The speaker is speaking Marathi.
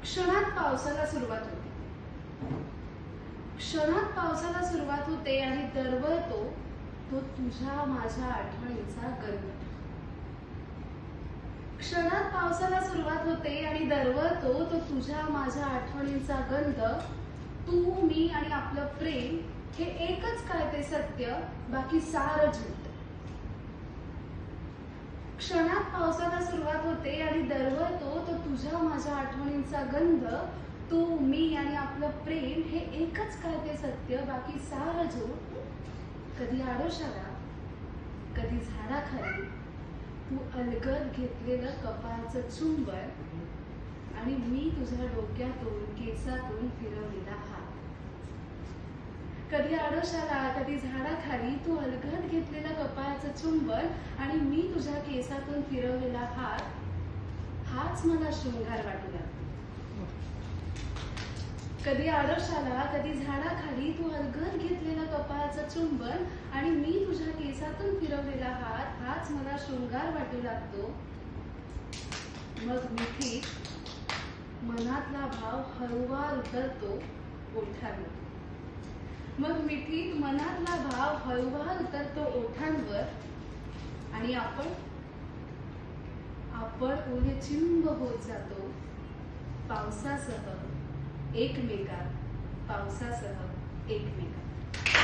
क्षणात पावसाला सुरुवात होते. क्षणात पावसाला सुरुवात होते आणि दरवळतो तो तुझ्या माझ्या आठवणींचा गंध. क्षणात पावसाला सुरुवात होते आणि दरवळतो तो तुझ्या माझ्या आठवणींचा गंध. तू मी आणि आपलं प्रेम हे एकच काय ते सत्य, बाकी सारं झूट. क्षणात पावसाला सुरुवात होते आणि दरवळतो तो तुझ्या माझ्या आठवणींचा गंध. तू मी आणि आपलं प्रेम हे एकच काय ते सत्य, बाकी सारं झूट. कधी आडोशाला, कधी झाडाखाली तू अलगद घेतलेलं कपाळाचं चुंबन आणि मी तुझ्या डोक्यातून केसातून फिरवलेला हात. कधी आडोशाला, कधी झाडाखाली तू अलगद घेतलेलं कपाळाचं चुंबन आणि मी तुझ्या केसातून फिरवलेला हात. हाच मला शृंगार वाटू लागतो. कधी आडोशाला, कधी झाडाखाली तू अलगद घेतलेलं कपाळाचं चुंबन आणि मी तुझ्या केसातून फिरवलेला हात. हाच मला शृंगार वाटू लागतो. मग मिठीत मनातला भाव हळूवार उतरतो ओठांवर. मग मिठीत मनातला भाव हळूवार उतरतो ओठांवर आणि आपण ओले चिंब होत जातो पावसासह एकमेकात. पावसासह एकमेकात.